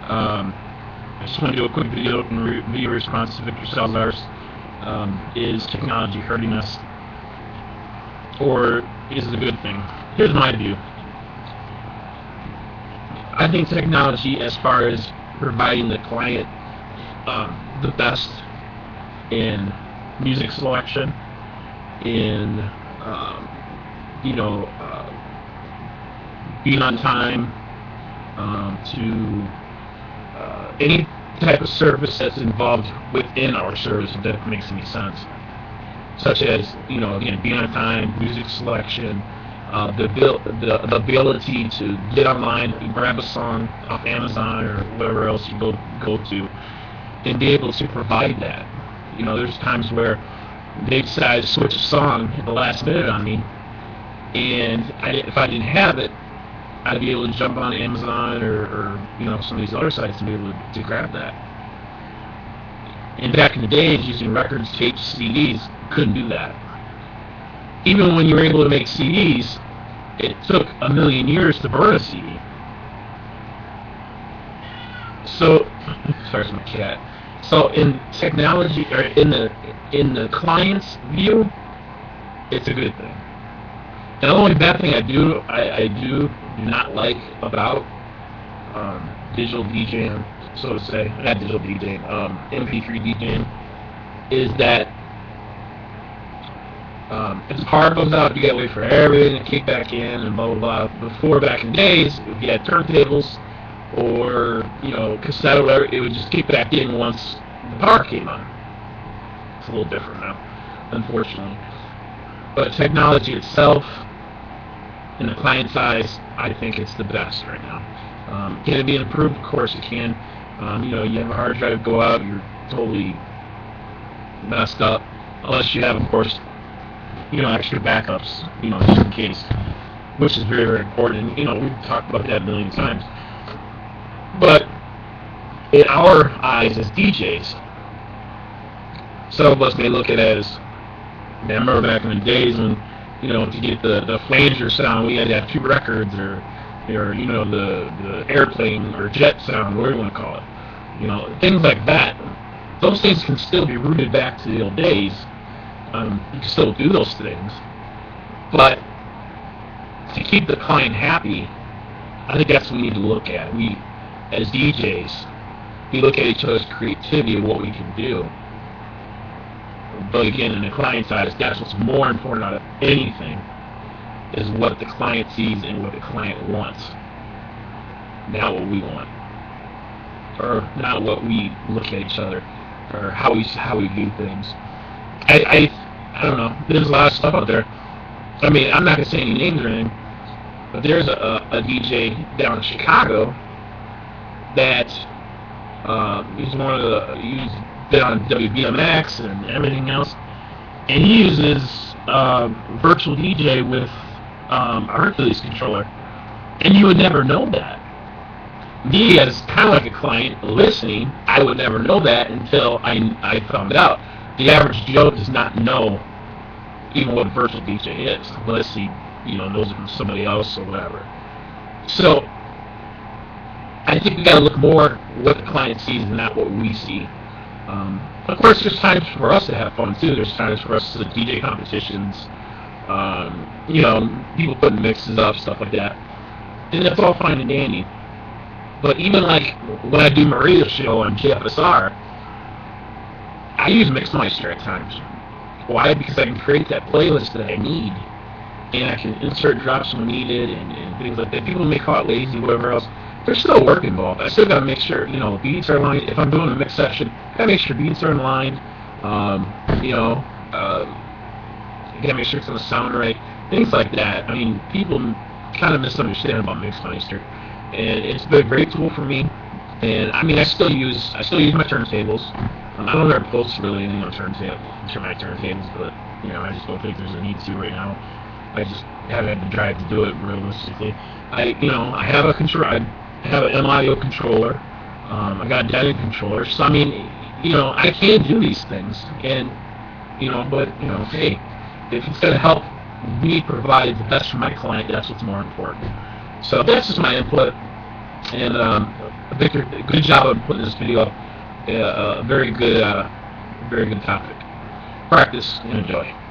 I just want to do a quick video response to Victor Salazar's. Is technology hurting us, or is it a good thing? Here's my view. I think technology, as far as providing the client the best in music selection, in being on time, to any type of service that's involved within our service, if that makes any sense, such as again, being on time, music selection, the ability to get online and grab a song off Amazon or wherever else you go to, and be able to provide that. There's times where they decide to switch a song at the last minute on me, and if I didn't have it, I'd be able to jump on Amazon or some of these other sites to be able to grab that. And back in the days, using records, tapes, CDs, couldn't do that. Even when you were able to make CDs, it took a million years to burn a CD. So, sorry, it's my cat. So in technology, or in the client's view, it's a good thing. And the only bad thing I do not like about digital DJing, so to say, not digital DJing, MP3 DJing, is that if the power goes out, you gotta wait for everything to kick back in and blah blah blah. Before, back in days, if you had turntables or cassette or whatever, it would just kick back in once the power came on. It's a little different now, unfortunately. But technology itself, in the client size, I think it's the best right now. Can it be improved? Of course it can. You have a hard drive go out, you're totally messed up, unless you have, of course, extra backups, just in case, which is very, very important. We've talked about that a million times. But in our eyes as DJs, some of us may look at it as, I remember back in the days when, to get the flanger sound, we had to have two records, or the airplane or jet sound, whatever you want to call it. Things like that. Those things can still be rooted back to the old days. You can still do those things, but to keep the client happy, I think that's what we need to look at. We, as DJs, we look at each other's creativity of what we can do. But again, in the client side, that's what's more important out of anything, is what the client sees and what the client wants, not what we want, or not what we look at each other, or how we view things. I don't know. There's a lot of stuff out there. I mean, I'm not gonna say any names or anything, but there's a DJ down in Chicago that he's been on WBMX and everything else, and he uses virtual DJ with a Hercules controller, and you would never know that. Me, as kind of like a client listening, I would never know that until I found out. The average Joe does not know even what a virtual DJ is, unless he knows it from somebody else or whatever. So I think we got to look more what the client sees and not what we see. Of course, there's times for us to have fun too. There's times for us to DJ competitions, people putting mixes up, stuff like that, and that's all fine and dandy. But even like when I do my radio show on JFSR, I use Mixmeister at times. Why? Because I can create that playlist that I need, and I can insert drops when needed and things like that. People may call it lazy, whatever else. There's still work involved. I still got to make sure, beats are in line. If I'm doing a mix session, I got to make sure beats are in line. You got to make sure it's going to sound right. Things like that. I mean, people kind of misunderstand about Mixmeister, and it's been a great tool for me. And I mean, I still use my turntables. I don't ever post really anything on my turntables, but I just don't think there's a need to right now. I just haven't had the drive to do it realistically. I have a control. I have an M-Audio controller. I got a Denon controller. So I mean, I can do these things, and but hey, if it's gonna help me provide the best for my client, that's what's more important. So that's just my input. And Victor, good job on putting this video up. Very good topic. Practice and enjoy.